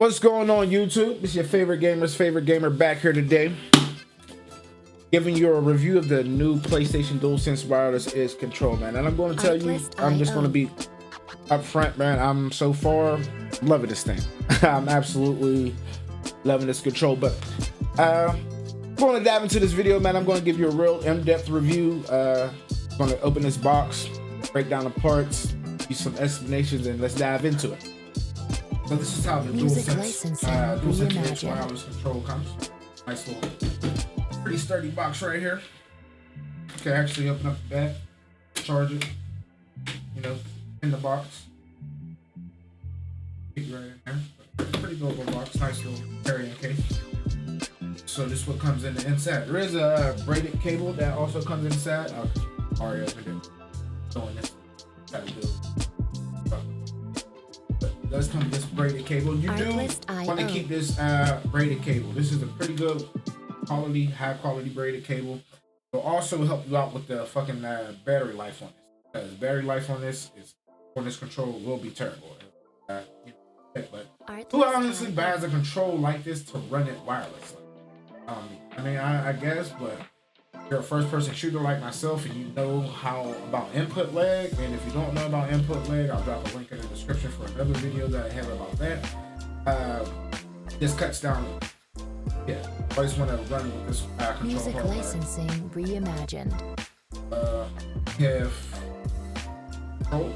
What's going on, YouTube? It's your favorite gamer back here today, giving you a review of the new PlayStation DualSense Wireless Edge control, man. And I'm going to tell you, I'm just going to be upfront, man. I'm so far loving this thing. I'm absolutely loving this control. But I'm going to dive into this video, man. I'm going to give you a real in-depth review. I'm going to open this box, break down the parts, use some explanations, and let's dive into it. So this is how the DualSense Edge wireless control comes. Nice little, pretty sturdy box right here. You can actually open up the back, charge it, in the box. Keep it right in there. Pretty good box, nice little carrying case. So this is what comes in the inside. There is a braided cable that also comes inside. I'll already open it. Showing this. Gotta do. Does come with this braided cable. You do want to keep this braided cable. This is a pretty good quality, high quality braided cable. It'll also help you out with the fucking battery life on this. Because battery life on this control will be terrible. But who honestly buys a control like this to run it wireless? I mean, I guess, but you're a first-person shooter like myself, and you know how about input lag. And if you don't know about input lag, I'll drop a link in the description for another video that I have about that. This cuts down. Yeah, I just want to run with this control. Music licensing reimagined. Have control.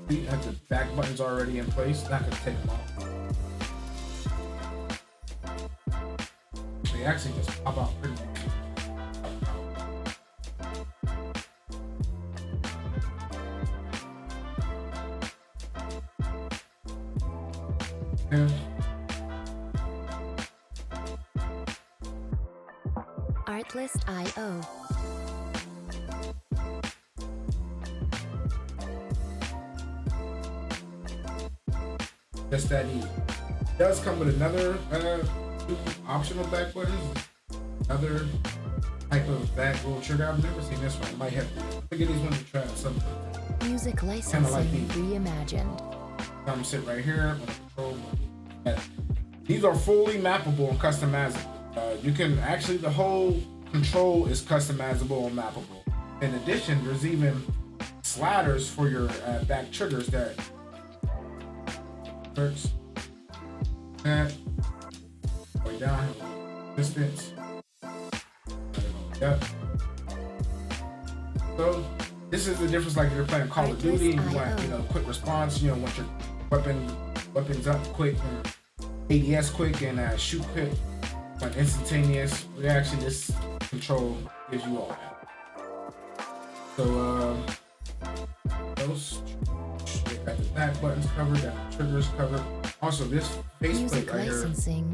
We have the back buttons already in place. Not gonna take them off. They actually just pop out pretty much. Artlist.io. Just that easy. It does come with another optional back buttons. Another type of back little trigger. I've never seen this one. I might have to get these ones to try something. Music licensing reimagined. I'm gonna sit right here. Control. These are fully mappable and customizable. You can actually, the whole control is customizable and mappable. In addition, there's even sliders for your back triggers that works. That way down, distance. Yep. So this is the difference. Like if you're playing Call of Duty, and you want quick response. You want your weapons up quick, and ADS quick, and shoot quick. Like instantaneous reaction, this control gives you all that. So those got the back buttons covered, got the triggers covered. Also, this faceplate right here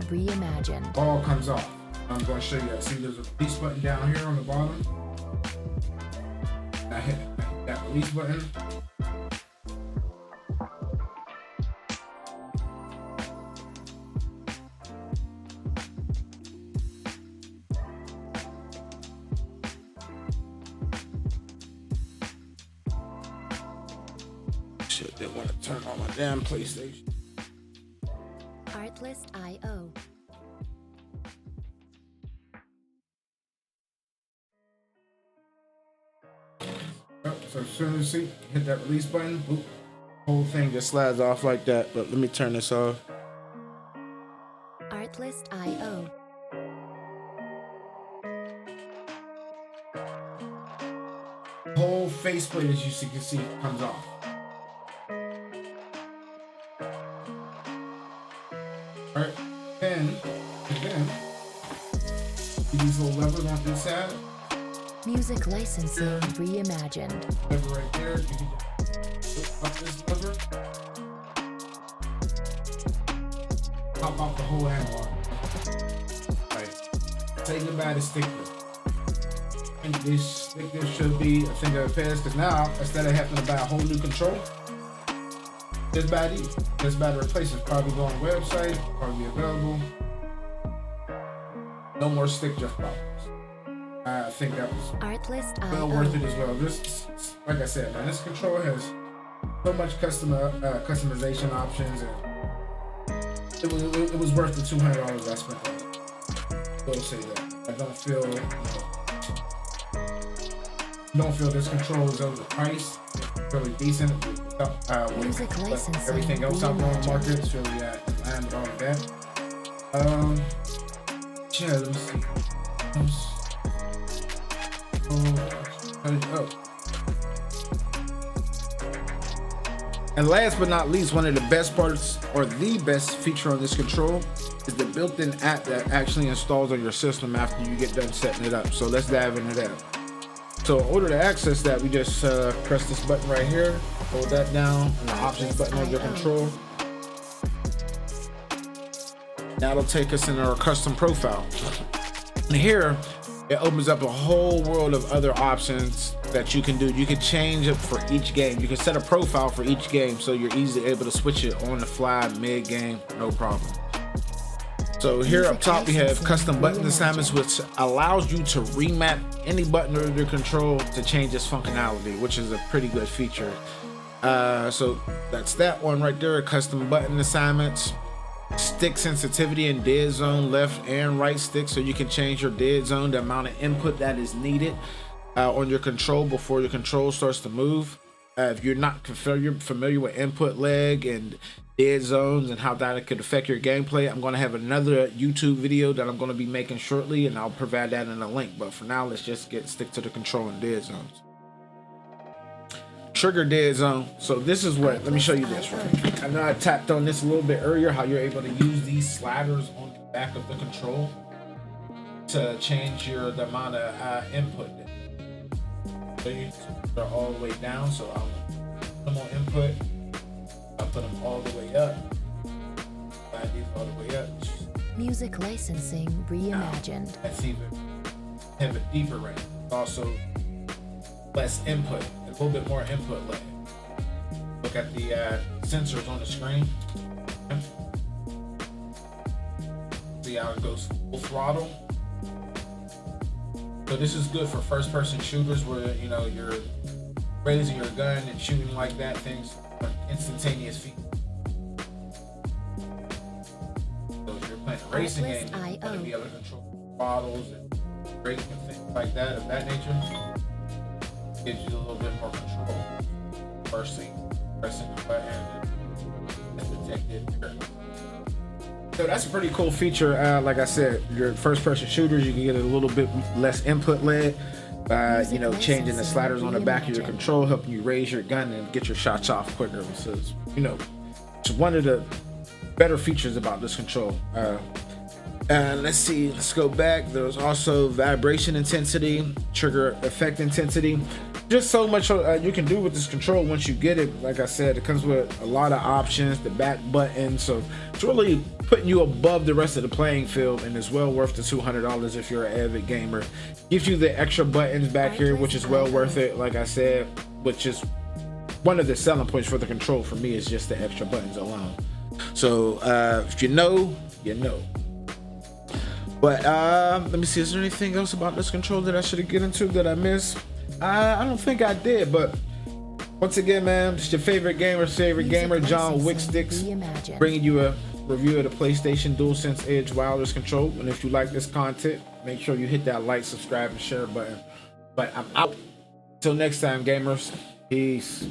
reimagined all comes off. I'm going to show you that. See, there's a release button down here on the bottom. I hit that release button. Shit, didn't want to turn on my damn PlayStation. Artlist.io. So as soon as you see, hit that release button, boop, whole thing just slides off like that. But let me turn this off. Artlist.io. Whole faceplate, as you can see, comes off. Alright, then these little levers on this side. Music licensing reimagined. Lever right there. You can just up this lever. Pop off the whole handle. Right. Say goodbye to sticker. I think this sticker should be a thing of the past, because now instead of having to buy a whole new control, just buy these. Just buy the replacements. Probably go on the website, probably be available. No more stick drift problems. I think that was well worth it as well. This, like I said, man, this control has so much customization options, and it was worth the $200 I spent on it. I will say that. I don't feel, this control is overpriced. It's really decent. Music With licensing everything else out there on the market, it's really in line with all of that. Yeah, let me see. And last but not least, one of the best parts, or the best feature on this control, is the built-in app that actually installs on your system after you get done setting it up. So let's dive into that. So in order to access that, we just press this button right here, hold that down, and the options button on your control. That'll take us into our custom profile. And here, it opens up a whole world of other options that you can do. You can change it for each game. You can set a profile for each game, so you're easily able to switch it on the fly, mid-game, no problem. So here up top, we have custom button assignments, which allows you to remap any button under your control to change its functionality, which is a pretty good feature. So that's that one right there, custom button assignments. Stick sensitivity and dead zone, left and right stick, so you can change your dead zone, the amount of input that is needed on your control before your control starts to move. If you're not familiar with input lag and dead zones and how that could affect your gameplay, I'm going to have another YouTube video that I'm going to be making shortly, and I'll provide that in a link. But for now, let's just stick to the control and dead zones. Trigger dead zone. So this is what, let me show you this right. I know I tapped on this a little bit earlier, how you're able to use these sliders on the back of the control to change the amount of input. So they're all the way down, so I'll put them on input, I'll put them all the way up, slide these all the way up. Music licensing reimagined. That's even have a deeper range. Also less input, a little bit more input lag. Look at the sensors on the screen. See how it goes full throttle. So this is good for first-person shooters where you're raising your gun and shooting like that. Things are instantaneous feedback. So if you're playing a racing game, you're going to be able to control throttles and brakes and things like that of that nature. Gives you a little bit more control. Firstly, pressing the button and detected. So that's a pretty cool feature. Like I said, your first-person shooters, you can get a little bit less input lag by changing the sliders on the back of your control, helping you raise your gun and get your shots off quicker. So it's one of the better features about this control. Let's see, let's go back. There's also vibration intensity, trigger effect intensity. Just so much you can do with this control once you get it. Like I said, it comes with a lot of options, the back button, so it's really putting you above the rest of the playing field, and it's well worth the $200 if you're an avid gamer. Gives you the extra buttons back here, which is well worth it. Like I said, which is one of the selling points for the control for me, is just the extra buttons alone. So if you know, you know. But let me see, is there anything else about this control that I should get into that I missed? I don't think I did, but once again, man, it's your favorite gamer's favorite gamer, John Wicksticks, bringing you a review of the PlayStation DualSense Edge wireless control. And if you like this content, make sure you hit that like, subscribe, and share button. But I'm out. Till next time, gamers. Peace.